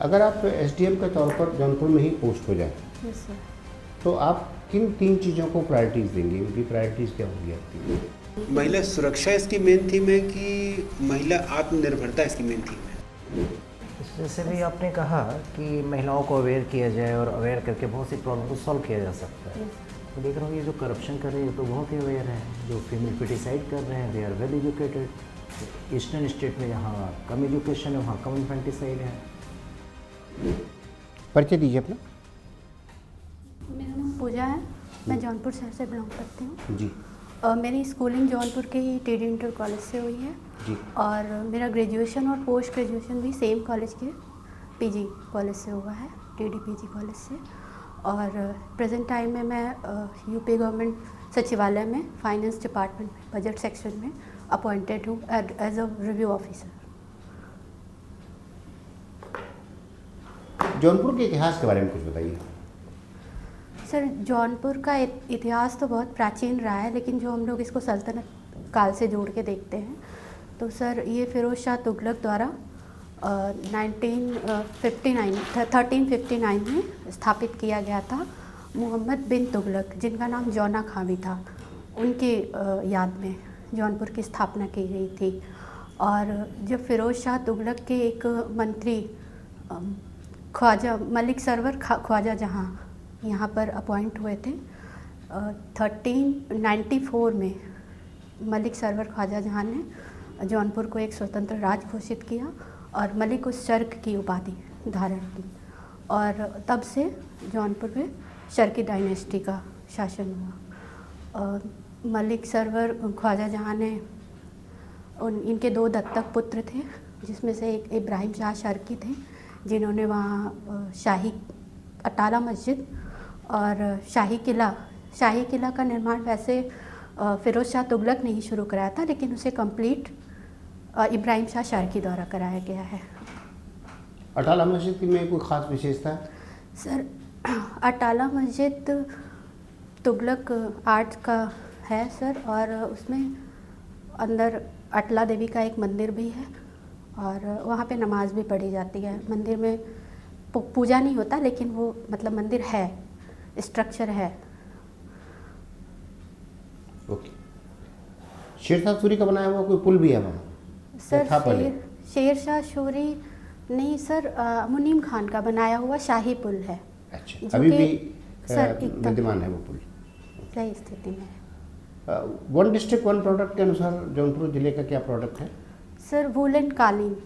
अगर आप एसडीएम के तौर पर जौनपुर में ही पोस्ट हो जाए यस सर। तो आप किन 3 चीज़ों को प्रायोरिटीज़ देंगे? उनकी प्रायोरिटीज़ क्या होंगी आपकी? महिला सुरक्षा इसकी मेन थीम है कि महिला आत्मनिर्भरता इसकी मेन थीम है? जैसे भी आपने कहा कि महिलाओं को अवेयर किया जाए और अवेयर करके बहुत सी प्रॉब्लम को सॉल्व किया जा सकता है। तो देख रहा हूँ ये जो करप्शन कर रहे हैं तो बहुत ही अवेयर हैं, जो फीमेल फिटिसाइड कर रहे हैं they are well educated. Eastern state में जहाँ कम एजुकेशन है वहाँ कम इन्फेंटिसाइड है। परिचय दीजिए अपना। मेरा नाम पूजा है, मैं जौनपुर शहर से बिलोंग करती हूँ जी मेरी स्कूलिंग जौनपुर के ही टीडी इंटर कॉलेज से हुई है जी। और मेरा ग्रेजुएशन और पोस्ट ग्रेजुएशन भी सेम कॉलेज के पीजी कॉलेज से हुआ है, टीडी पीजी कॉलेज से। और प्रेजेंट टाइम में मैं यूपी गवर्नमेंट सचिवालय में फाइनेंस डिपार्टमेंट में बजट सेक्शन में अपॉइंटेड हूँ as a review officer. Jaunpur के इतिहास के बारे में कुछ बताइए। सर जौनपुर का इतिहास तो बहुत प्राचीन रहा है, लेकिन जो हम लोग इसको सल्तनत काल से जोड़ के देखते हैं तो सर ये फ़िरोज़ शाह तुगलक द्वारा 1359 में स्थापित किया गया था। मोहम्मद बिन तुगलक, जिनका नाम जौना खां भी था, उनके याद में जौनपुर की स्थापना की गई थी। और जब फ़िरोज़ शाह तुगलक के एक मंत्री ख्वाजा मलिक सरवर ख्वाजा जहाँ यहाँ पर अपॉइंट हुए थे 1394 में मलिक सरवर ख्वाजा जहाँ ने जौनपुर को एक स्वतंत्र राज्य घोषित किया और मलिक उस शर्क की उपाधि धारण की और तब से जौनपुर में शर्की डायनेस्टी का शासन हुआ। मलिक सरवर ख्वाजा जहाँ ने इनके 2 दत्तक पुत्र थे, जिसमें से एक इब्राहिम शाह शर्की थे, जिन्होंने वहाँ शाही अटाला मस्जिद और शाही किला का निर्माण वैसे फ़िरोज़ शाह तुगलक ने ही शुरू कराया था, लेकिन उसे कंप्लीट इब्राहिम शाह शर्की द्वारा कराया गया है। अटाला मस्जिद में कोई ख़ास विशेषता है? सर अटाला मस्जिद तुगलक आर्ट का है सर, और उसमें अंदर अटला देवी का एक मंदिर भी है और वहाँ पे नमाज भी पढ़ी जाती है। मंदिर में पूजा नहीं होता, लेकिन वो मतलब मंदिर है, स्ट्रक्चर है। ओके। शेरशाह सूरी का बनाया हुआ कोई पुल भी है वहाँ? सर शेरशाह सूरी नहीं सर, मुनीम खान का बनाया हुआ शाही पुल है। अच्छा, अभी भी विद्यमान है वो पुल? सही स्थिति में है। वन डिस्ट्रिक्ट वन प्रोडक्ट के अनुसार जौनपुर जिले का क्या प्रोडक्ट है? सर वूलन कालीन।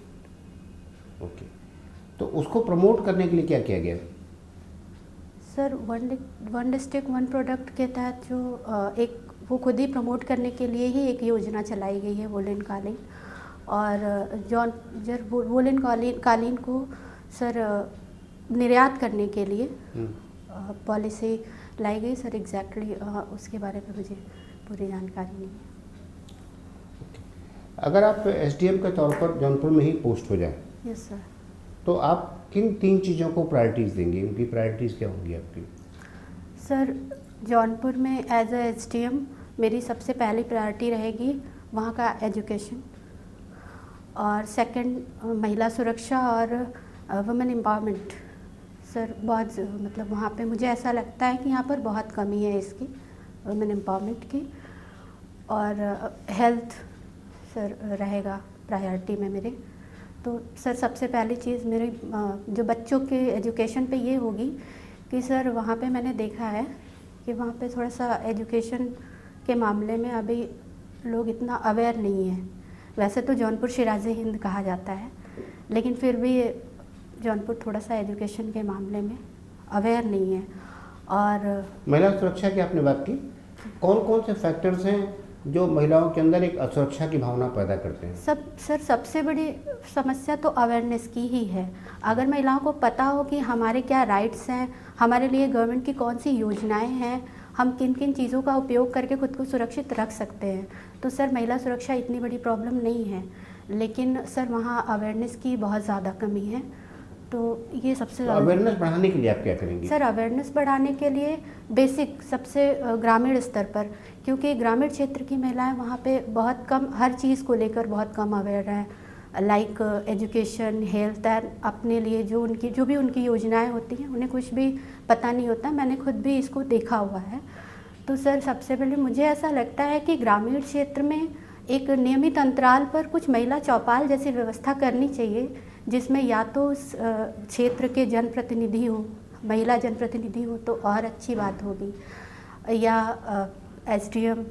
ओके, तो उसको प्रमोट करने के लिए क्या किया गया? Sir one district one product के तहत जो एक वो खुद ही प्रमोट करने के लिए ही एक योजना चलाई गई है वूलन कालीन। और वूलन कालीन को सर निर्यात करने के लिए पॉलिसी लाई गई सर। एग्जैक्टली उसके बारे में मुझे पूरी जानकारी नहीं है। अगर आप एसडीएम के तौर पर जौनपुर में ही पोस्ट हो जाए यस सर, तो आप किन 3 चीज़ों को प्रायोरिटीज़ देंगे? उनकी प्रायोरिटीज़ क्या होंगी आपकी? सर जौनपुर में एज अ एसडीएम मेरी सबसे पहली प्रायोरिटी रहेगी वहाँ का एजुकेशन, और सेकंड महिला सुरक्षा और वुमेन एम्पावरमेंट। सर बहुत मतलब वहाँ पे मुझे ऐसा लगता है कि यहाँ पर बहुत कमी है इसकी, वुमेन एम्पावरमेंट की। और हेल्थ सर रहेगा प्रायोरिटी में मेरे। तो सर सबसे पहली चीज़ मेरे जो बच्चों के एजुकेशन पे ये होगी कि सर वहाँ पे मैंने देखा है कि वहाँ पे थोड़ा सा एजुकेशन के मामले में अभी लोग इतना अवेयर नहीं है। वैसे तो जौनपुर शिराज़े हिंद कहा जाता है, लेकिन फिर भी जौनपुर थोड़ा सा एजुकेशन के मामले में अवेयर नहीं है। और महिला सुरक्षा की आपने बात की, कौन कौन से फैक्टर्स हैं जो महिलाओं के अंदर एक असुरक्षा की भावना पैदा करते हैं? सर सबसे बड़ी समस्या तो अवेयरनेस की ही है। अगर महिलाओं को पता हो कि हमारे क्या राइट्स हैं, हमारे लिए गवर्नमेंट की कौन सी योजनाएं हैं, हम किन किन चीज़ों का उपयोग करके खुद को सुरक्षित रख सकते हैं, तो सर महिला सुरक्षा इतनी बड़ी प्रॉब्लम नहीं है। लेकिन सर वहाँ अवेयरनेस की बहुत ज़्यादा कमी है। तो ये सबसे ज़्यादा अवेयरनेस बढ़ाने के लिए आप क्या करेंगे? सर अवेयरनेस बढ़ाने के लिए बेसिक सबसे ग्रामीण स्तर पर, क्योंकि ग्रामीण क्षेत्र की महिलाएं वहाँ पे बहुत कम हर चीज़ को लेकर बहुत कम अवेयर हैं। लाइक एजुकेशन, हेल्थ एंड अपने लिए जो भी उनकी योजनाएं होती हैं उन्हें कुछ भी पता नहीं होता। मैंने खुद भी इसको देखा हुआ है। तो सर सबसे पहले मुझे ऐसा लगता है कि ग्रामीण क्षेत्र में एक नियमित अंतराल पर कुछ महिला चौपाल जैसी व्यवस्था करनी चाहिए, जिसमें या तो उस क्षेत्र के जनप्रतिनिधि हो, महिला जनप्रतिनिधि हो तो और अच्छी बात होगी, या एसडीएम,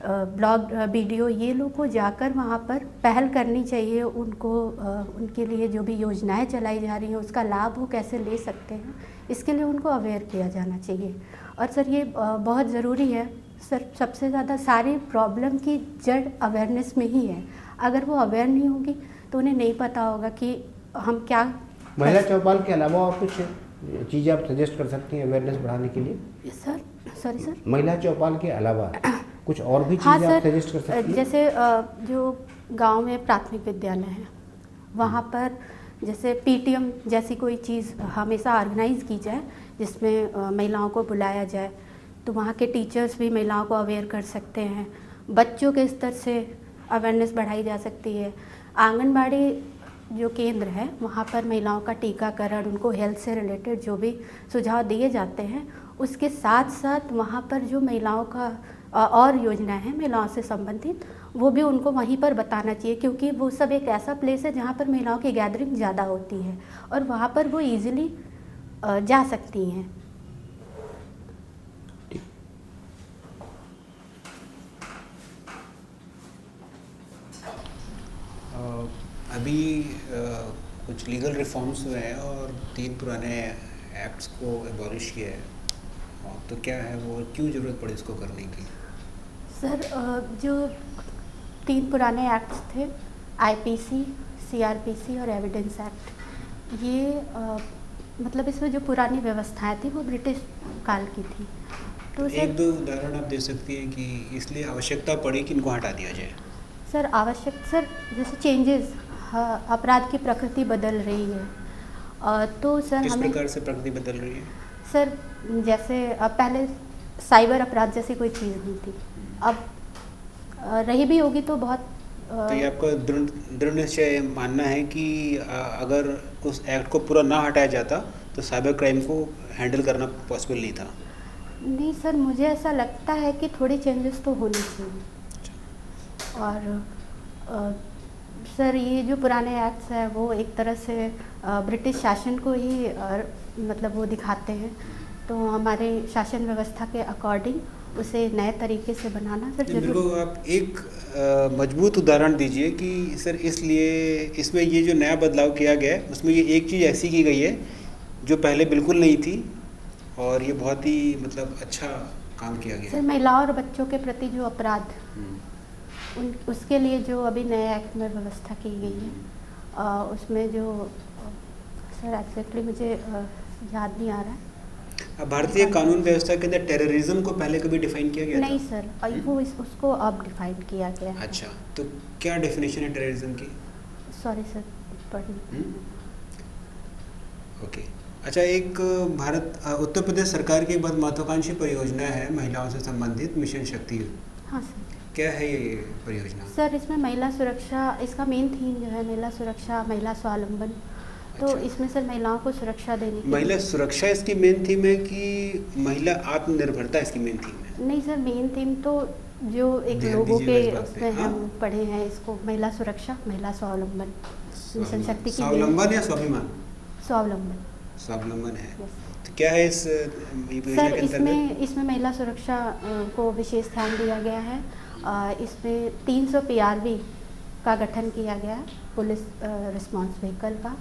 ब्लॉक बीडीओ, ये लोग को जाकर वहाँ पर पहल करनी चाहिए। उनको उनके लिए जो भी योजनाएं चलाई जा रही हैं उसका लाभ वो कैसे ले सकते हैं, इसके लिए उनको अवेयर किया जाना चाहिए। और सर ये बहुत ज़रूरी है सर, सबसे ज़्यादा सारी प्रॉब्लम की जड़ अवेयरनेस में ही है। अगर वो अवेयर नहीं होगी तो उन्हें नहीं पता होगा कि हम क्या। महिला चौपाल के अलावा और कुछ चीज़ें आप सजेस्ट कर सकती हैं अवेयरनेस बढ़ाने के लिए? सर सॉरी सर, महिला चौपाल के अलावा कुछ और भी हाँ चीज़ें आप सर, सजेस्ट कर सकती हैं? जैसे जो गांव में प्राथमिक विद्यालय है वहाँ पर जैसे पीटीएम जैसी कोई चीज़ हमेशा ऑर्गेनाइज की जाए, जिसमें महिलाओं को बुलाया जाए, तो वहाँ के टीचर्स भी महिलाओं को अवेयर कर सकते हैं। बच्चों के स्तर से अवेयरनेस बढ़ाई जा सकती है। आंगनबाड़ी जो केंद्र है वहाँ पर महिलाओं का टीकाकरण, उनको हेल्थ से रिलेटेड जो भी सुझाव दिए जाते हैं, उसके साथ साथ वहाँ पर जो महिलाओं का और योजनाएं हैं महिलाओं से संबंधित, वो भी उनको वहीं पर बताना चाहिए, क्योंकि वो सब एक ऐसा प्लेस है जहाँ पर महिलाओं की गैदरिंग ज़्यादा होती है और वहाँ पर वो ईज़िली जा सकती हैं। अभी कुछ लीगल रिफॉर्म्स हुए हैं और 3 पुराने एक्ट्स को एबॉलिश किया है, तो क्या है वो, क्यों ज़रूरत पड़ी इसको करने की? सर जो 3 पुराने एक्ट्स थे, आईपीसी, सीआरपीसी और एविडेंस एक्ट, ये मतलब इसमें जो पुरानी व्यवस्थाएं थी वो ब्रिटिश काल की थी। तो एक दो उदाहरण आप दे सकती हैं कि इसलिए आवश्यकता पड़ी कि इनको हटा दिया जाए? सर जैसे चेंजेस, अपराध की प्रकृति बदल रही है, तो सर किस हमें प्रकार से प्रकृति बदल रही है? सर जैसे पहले साइबर अपराध जैसी कोई चीज़ नहीं थी, अब रही भी होगी तो बहुत तो ये आपका दृढ़ निश्चय मानना है कि अगर उस एक्ट को पूरा ना हटाया जाता तो साइबर क्राइम को हैंडल करना पॉसिबल नहीं था? नहीं सर, मुझे ऐसा लगता है कि थोड़ी चेंजेस तो होनी चाहिए। और सर ये जो पुराने एक्ट्स हैं वो एक तरह से ब्रिटिश शासन को ही मतलब वो दिखाते हैं, तो हमारे शासन व्यवस्था के अकॉर्डिंग उसे नए तरीके से बनाना सर मेरे जरूर। को आप एक मजबूत उदाहरण दीजिए कि सर इसलिए इसमें ये जो नया बदलाव किया गया है उसमें ये एक चीज़ ऐसी की गई है जो पहले बिल्कुल नहीं थी और ये बहुत ही मतलब अच्छा काम किया गया सर है। महिलाओं और बच्चों के प्रति जो अपराध, उसके लिए जो अभी नए एक्ट में व्यवस्था की गई है, उसमें जो सर एग्जैक्टली मुझे याद नहीं आ रहा है। अब भारतीय कानून व्यवस्था के अंदर टेररिज्म को पहले कभी डिफाइन किया गया नहीं था? सर, वो उसको अब डिफाइन किया गया है। अच्छा, तो क्या डेफिनेशन है टेररिज्म की? सॉरी सर, पढ़ ओके। अच्छा, एक उत्तर प्रदेश सरकार की एक बहुत महत्वाकांक्षी परियोजना है महिलाओं से संबंधित, मिशन शक्ति। हाँ सर। क्या है ये परियोजना? सर इसमें महिला सुरक्षा, इसका मेन थीम जो है महिला सुरक्षा, महिला स्वावलंबन, तो अच्छा। इसमें सर महिलाओं को सुरक्षा देने की। महिला सुरक्षा इसकी मेन थीम है कि महिला आत्मनिर्भरता इसकी मेन थीम है? नहीं सर, मेन थीम तो जो एक ध्यान लोगों दीजिएगा के इस बात पे। उसमें हाँ? हम पढ़े हैं इसको, महिला सुरक्षा, महिला स्वावलंबन, मिशन शक्ति की स्वावलंबन या स्वाभिमान? स्वावलंबन। स्वावलंबन है। यस। तो क्या है इस योजना सर के अंतर्गत? इसमें महिला सुरक्षा को विशेष ध्यान दिया गया है। इसमें 300 PRV का गठन किया गया है, पुलिस रिस्पांस व्हीकल का।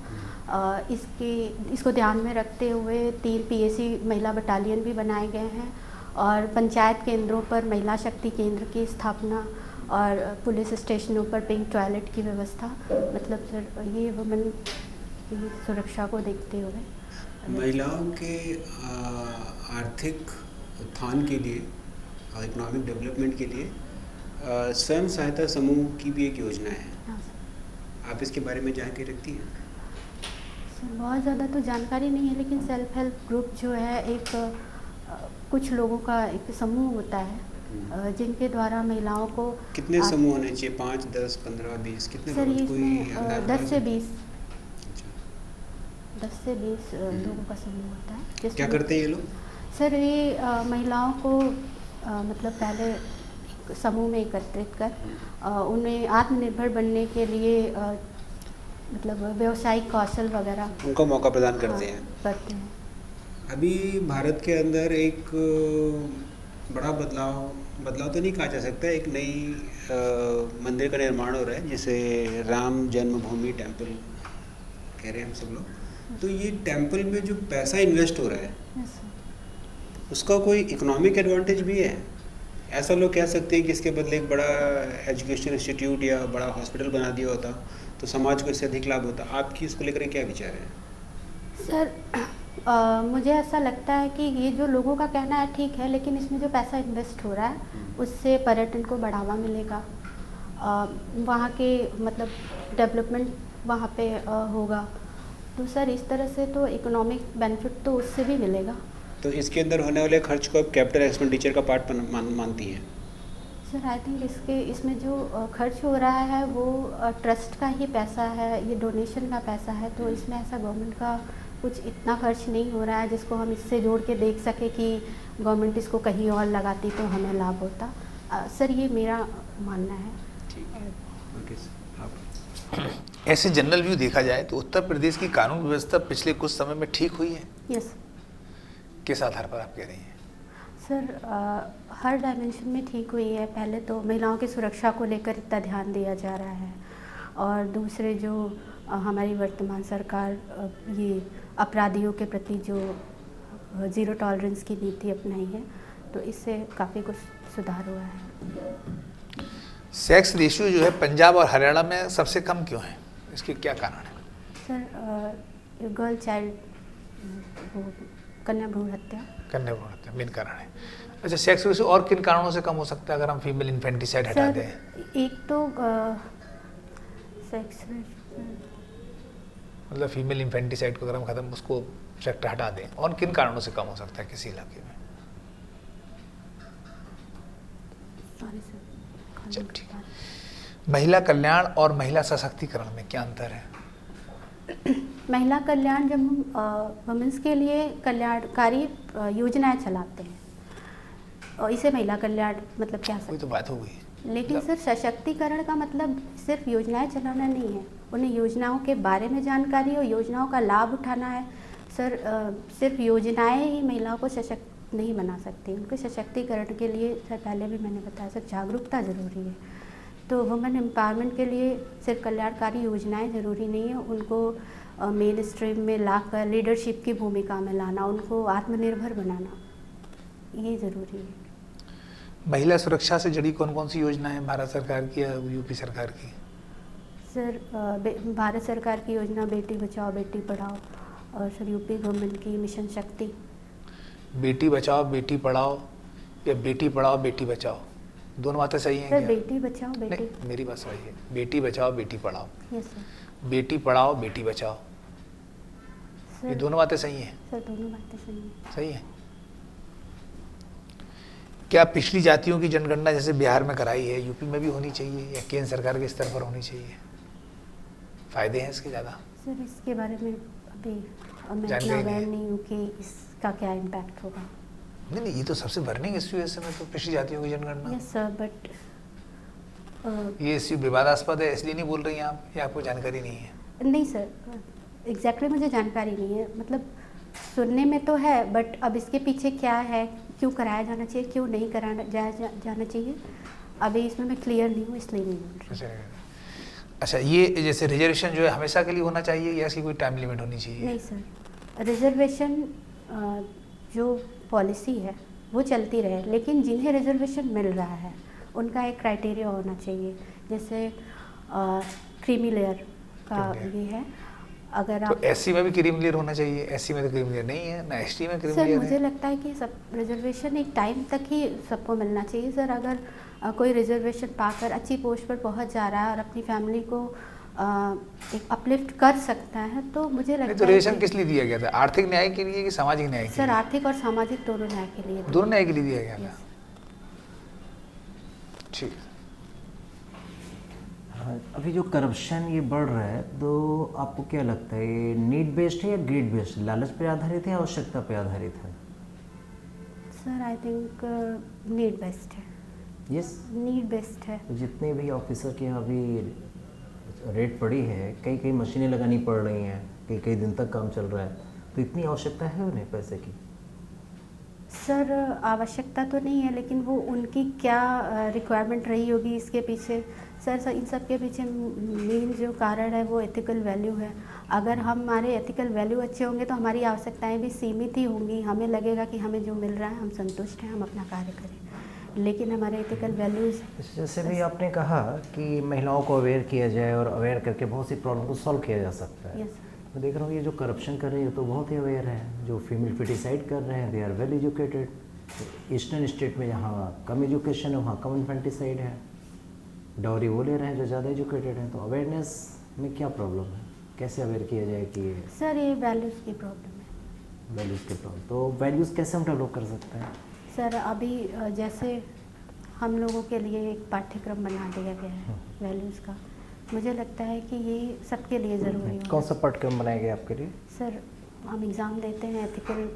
इसको ध्यान में रखते हुए 3 PAC महिला बटालियन भी बनाए गए हैं और पंचायत केंद्रों पर महिला शक्ति केंद्र की स्थापना और पुलिस स्टेशनों पर पिंक टॉयलेट की व्यवस्था, मतलब सर ये वुमेन की सुरक्षा को देखते हुए महिलाओं के आर्थिक उत्थान के लिए, इकोनॉमिक डेवलपमेंट के लिए स्वयं सहायता समूह की भी एक योजना है। हाँ सर। आप इसके बारे में जानकारी रखती हैं? सर बहुत ज़्यादा तो जानकारी नहीं है, लेकिन सेल्फ हेल्प ग्रुप जो है एक कुछ लोगों का एक समूह होता है जिनके द्वारा महिलाओं को कितने समूह होने चाहिए? 5, 10, 15, 20 कितने सर लोग? कोई इसमें अंदाजा 10 से है? 20 अच्छा। 10 से 20 लोगों का समूह होता है क्या जिसमें करते हैं ये लोग? सर ये महिलाओं को मतलब पहले एक समूह में एकत्रित कर उन्हें आत्मनिर्भर बनने के लिए मतलब व्यावसायिक कौशल वगैरह उनको मौका प्रदान करते हैं। करते हैं। अभी भारत के अंदर एक बड़ा बदलाव तो नहीं कहा जा सकता, एक नई मंदिर का निर्माण हो रहा है जिसे राम जन्मभूमि टेम्पल कह रहे हैं हम सब लोग। तो ये टेम्पल में जो पैसा इन्वेस्ट हो रहा है Yes, sir. उसका कोई इकोनॉमिक एडवांटेज भी है? ऐसा लोग कह सकते हैं कि इसके बदले एक बड़ा एजुकेशन इंस्टीट्यूट या बड़ा हॉस्पिटल बना दिया होता तो समाज को इससे अधिक लाभ होता। आपकी इसको लेकर क्या विचार है? सर मुझे ऐसा लगता है कि ये जो लोगों का कहना है ठीक है, लेकिन इसमें जो पैसा इन्वेस्ट हो रहा है उससे पर्यटन को बढ़ावा मिलेगा, वहाँ के मतलब डेवलपमेंट वहाँ पे होगा। तो सर इस तरह से तो इकोनॉमिक बेनिफिट तो उससे भी मिलेगा। तो इसके अंदर होने वाले खर्च को आप कैपिटल एक्सपेंडिचर का पार्ट मानती हैं? सर आई थिंक इसमें जो खर्च हो रहा है वो ट्रस्ट का ही पैसा है, ये डोनेशन का पैसा है, तो इसमें ऐसा गवर्नमेंट का कुछ इतना खर्च नहीं हो रहा है जिसको हम इससे जोड़ के देख सके कि गवर्नमेंट इसको कहीं और लगाती तो हमें लाभ होता। सर ये मेरा मानना है। ठीक है, ओके सर। आप ऐसे जनरल व्यू देखा जाए तो उत्तर प्रदेश की कानून व्यवस्था पिछले कुछ समय में ठीक हुई है? यस किस आधार पर आप कह रही हैं? सर हर डायमेंशन में ठीक हुई है। पहले तो महिलाओं की सुरक्षा को लेकर इतना ध्यान दिया जा रहा है, और दूसरे जो हमारी वर्तमान सरकार ये अपराधियों के प्रति जो ज़ीरो टॉलरेंस की नीति अपनाई है, तो इससे काफ़ी कुछ सुधार हुआ है। सेक्स रेशियो जो है पंजाब और हरियाणा में सबसे कम क्यों है? इसके क्या कारण है? सर गर्ल चाइल्ड वो कन्या भ्रूण हत्या। कन्या भ्रूण हत्या मेन कारण है। अच्छा, सेक्स रेशियो और किन कारणों से कम हो सकता है अगर हम फीमेल इन्फेंटिसाइड हटा सर दें? एक तो सेक्स मतलब फीमेल इन्फेंटिसाइड को अगर हम खत्म उसको फैक्टर हटा दें, और किन कारणों से कम हो सकता है किसी इलाके में? चल ठीक है। महिला कल्याण और महिला सशक्तिकरण में क्या अंतर है? महिला कल्याण जब हम वुमेंस के लिए कल्याणकारी योजनाएं चलाते हैं, और इसे महिला कल्याण मतलब क्या कोई सकते तो बात हो गई। हैं। लेकिन सर सशक्तिकरण का मतलब सिर्फ योजनाएं चलाना नहीं है, उन्हें योजनाओं के बारे में जानकारी और योजनाओं का लाभ उठाना है। सर सिर्फ योजनाएं ही महिलाओं को सशक्त नहीं बना सकती, उनके सशक्तिकरण के लिए सर पहले भी मैंने बताया सर जागरूकता ज़रूरी है। तो वुमेन एम्पावरमेंट के लिए सिर्फ कल्याणकारी योजनाएं ज़रूरी नहीं है, उनको मेन स्ट्रीम में लाकर लीडरशिप की भूमिका में लाना, उनको आत्मनिर्भर बनाना, ये ज़रूरी है। महिला सुरक्षा से जुड़ी कौन कौन सी योजनाएं हैं भारत सरकार की या यूपी सरकार की? सर भारत सरकार की योजना बेटी बचाओ बेटी पढ़ाओ, और सर यूपी गवर्नमेंट की मिशन शक्ति। बेटी बचाओ बेटी पढ़ाओ या बेटी पढ़ाओ बेटी बचाओ, दोनों बातें सही हैं सर क्या? बेटी बचाओ बेटी। नहीं, मेरी बात सही है। Beti Bachao Beti Padhao, yes sir. बेटी पढ़ाओ बेटी बचाओ, ये सर दोनों बातें सही हैं? सर दोनों बातें सही हैं। सही है। क्या पिछड़ी जातियों की जनगणना जैसे बिहार में कराई है यूपी में भी होनी चाहिए या केंद्र सरकार के स्तर पर होनी चाहिए? फायदे हैं इसके ज़्यादा? सर इसके बारे में अभी मैं जानकारी इतना नहीं अवेयर है। नहीं हूँ कि इसका क्या इम्पैक्ट होगा। नहीं नहीं, ये तो सबसे बर्निंग इश्यू है इस समय तो, पिछड़ी जातियों की जनगणना। यस सर, बट ये इश्यू विवादास्पद है इसलिए नहीं बोल रही हैं आप, या आपको जानकारी नहीं है? नहीं सर, एग्जैक्टली मुझे जानकारी नहीं है, मतलब सुनने में तो है, बट अब इसके पीछे क्या है, क्यों कराया जाना चाहिए, क्यों नहीं कराया जाना चाहिए, अभी इसमें मैं क्लियर नहीं हूँ, इसलिए नहीं बोल रही। अच्छा, ये जैसे रिजर्वेशन जो है हमेशा के लिए होना चाहिए या इसकी कोई टाइम लिमिट होनी चाहिए? नहीं सर, रिजर्वेशन जो पॉलिसी है वो चलती रहे, लेकिन जिन्हें रिजर्वेशन मिल रहा है उनका एक क्राइटेरिया होना चाहिए, जैसे क्रीमी लेयर का ये है। अगर तो आप एससी में भी क्रीम लेयर होना चाहिए? एससी में तो क्रीम लेयर नहीं है ना, एसटी में क्रीम सर लेयर मुझे है। लगता है कि सब रिजर्वेशन एक टाइम तक ही सबको मिलना चाहिए सर। अगर कोई रिजर्वेशन पाकर अच्छी पोस्ट पर पहुंच जा रहा है और अपनी फैमिली को एक अपलिफ्ट कर सकता है, तो मुझे नहीं लगता तो है रिजर्वेशन कि किस लिए दिया गया था? आर्थिक न्याय के लिए कि सामाजिक न्याय के सर लिए? आर्थिक और सामाजिक दोनों न्याय के लिए। दोनों न्याय के लिए दिया गया था। Yes. ठीक। हाँ, अभी जो करप्शन ये बढ़ रहा है तो आपको क्या लगता है ये नीड बेस्ड है या ग्रीड बेस्ड, लालच पे आधारित है, आवश्यकता पे आधारित है? Sir I think need based है। यस, नीड बेस्ड है। तो जितने भी ऑफिसर के यहाँ अभी रेट पड़ी है, कई कई मशीनें लगानी पड़ रही हैं, कई कई दिन तक काम चल रहा है, तो इतनी आवश्यकता है उन्हें पैसे की? सर आवश्यकता तो नहीं है, लेकिन वो उनकी क्या रिक्वायरमेंट रही होगी इसके पीछे। सर इन सब के पीछे मेन जो कारण है वो एथिकल वैल्यू है। अगर हमारे एथिकल वैल्यू अच्छे होंगे तो हमारी आवश्यकताएं भी सीमित ही होंगी। हमें लगेगा कि हमें जो मिल रहा है हम संतुष्ट हैं, हम अपना कार्य करें। लेकिन हमारे एथिकल वैल्यूज़, जैसे भी आपने कहा कि महिलाओं को अवेयर किया जाए और अवेयर करके बहुत सी प्रॉब्लम को सॉल्व किया जा सकता है। यस मैं देख रहा हूँ ये जो करप्शन कर रहे हैं तो बहुत ही अवेयर हैं, जो फीमेल फिटिसाइड कर रहे हैं they are well educated. Eastern state में जहाँ कम एजुकेशन है वहाँ कम इन्फेंटिसाइड है, डाउरी वो ले रहे हैं जो ज़्यादा एजुकेटेड हैं। तो अवेयरनेस में क्या प्रॉब्लम है, कैसे अवेयर किया जाए कि सर ये वैल्यूज़ की प्रॉब्लम है। वैल्यूज़ के प्रॉब्लम, तो वैल्यूज़ कैसे हम डेवलप कर सकते हैं? सर अभी जैसे हम लोगों के लिए एक पाठ्यक्रम बना दिया गया है वैल्यूज़ का, मुझे लगता है कि ये सबके लिए ज़रूरी है। कौन सा पाठ्यक्रम बनाया गया आपके लिए? सर हम एग्ज़ाम देते हैं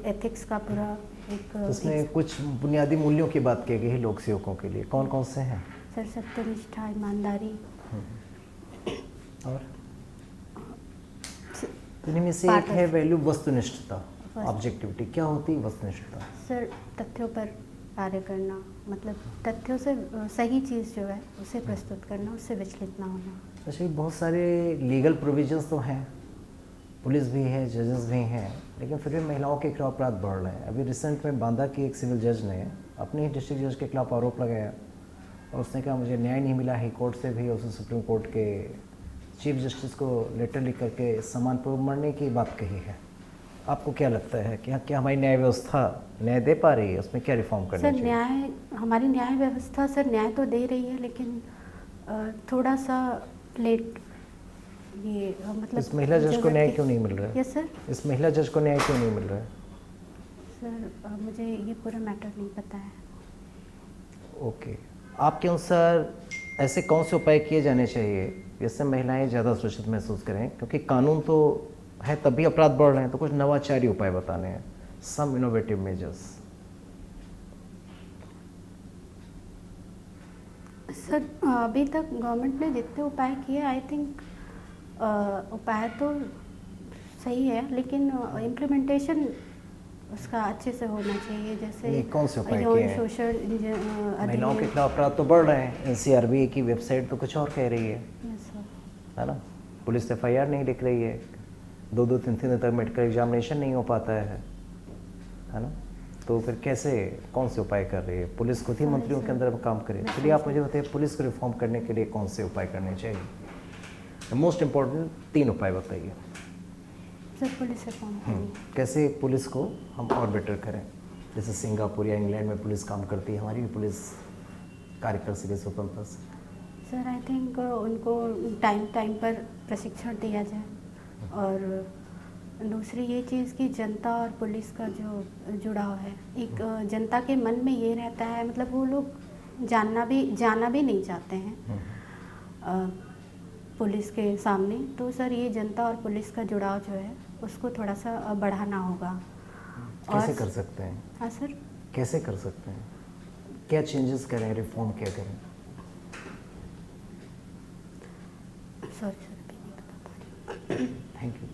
एथिक्स का पूरा एक उसमें कुछ बुनियादी मूल्यों की बात की गई है लोक सेवकों के लिए, कौन कौन से हैं? सर सत्यनिष्ठा, ईमानदारी और इनमें से एक है वैल्यू वस्तुनिष्ठता, ऑब्जेक्टिविटी। क्या होती है वस्तुनिष्ठता? सर तथ्यों पर कार्य करना, मतलब तथ्यों से सही चीज़ जो है उसे प्रस्तुत करना, उससे विचलित ना होना। अच्छा, ये बहुत सारे लीगल प्रोविजंस तो हैं, पुलिस भी है, जजेस भी हैं, लेकिन फिर भी महिलाओं के खिलाफ अपराध बढ़ रहे हैं। अभी रिसेंट में बांदा की एक सिविल जज ने अपने ही डिस्ट्रिक्ट जज के खिलाफ आरोप लगाया और उसने कहा मुझे न्याय नहीं मिला, हाई कोर्ट से भी, उसने सुप्रीम कोर्ट के चीफ जस्टिस को लेटर लिख करके समान पर मरने की बात कही है। आपको क्या लगता है कि क्या हमारी न्याय व्यवस्था न्याय दे पा रही है, उसमें क्या रिफॉर्म करना सर चाहिए? न्याय, हमारी न्याय व्यवस्था सर न्याय तो दे रही है, लेकिन थोड़ा सा लेट, ये मतलब इस महिला जज को न्याय क्यों नहीं मिल रहा है? Yes sir. इस महिला जज को न्याय क्यों नहीं मिल रहा है? सर मुझे ये पूरा मैटर नहीं पता है। ओके, आपके अनुसार ऐसे कौन से उपाय किए जाने चाहिए जिससे महिलाएं ज़्यादा सुरक्षित महसूस करें? क्योंकि कानून तो है तभी अपराध बढ़ रहे हैं, तो कुछ नवाचारी उपाय बताने हैं, सम इनोवेटिव मेजर्स। सर अभी तक गवर्नमेंट ने जितने उपाय किए, आई थिंक उपाय तो सही है, लेकिन इम्प्लीमेंटेशन उसका अच्छे से होना चाहिए। जैसे ये कौन से उपाय यौन किए हैं? शोषण महिलाओं के खिलाफ अपराध तो बढ़ रहे हैं, एनसीआरबी की वेबसाइट तो कुछ और कह रही है, यस सर। है ना? पुलिस एफआईआर नहीं लिख रही है, 2-2 3-3 दिन तक मेडिकल एग्जामिनेशन नहीं हो पाता है ना? तो फिर कैसे, कौन से उपाय कर रही है पुलिस? खुद ही मंत्रियों के अंदर काम करे। चलिए आप मुझे बताइए, पुलिस को रिफॉर्म करने के लिए कौन से उपाय करने चाहिए? मोस्ट इम्पोर्टेंट 3 उपाय बताइए। सर पुलिस रिफॉर्म करनी, कैसे पुलिस को हम और बेटर करें? जैसे सिंगापुर या इंग्लैंड में पुलिस काम करती है, हमारी भी पुलिस कार्य कर सके स्वतंत्रता से। सर आई थिंक उनको टाइम पर प्रशिक्षण दिया जाए, और दूसरी ये चीज़ कि जनता और पुलिस का जो जुड़ाव है, एक जनता के मन में ये रहता है, मतलब वो लोग जाना भी नहीं चाहते हैं पुलिस के सामने। तो सर ये जनता और पुलिस का जुड़ाव जो है उसको थोड़ा सा बढ़ाना होगा। कैसे कर सकते हैं? हाँ सर, कैसे कर सकते हैं? क्या चेंजेस करें, रिफॉर्म क्या करें? सॉरी सर अभी नहीं बता पा रही। Thank you.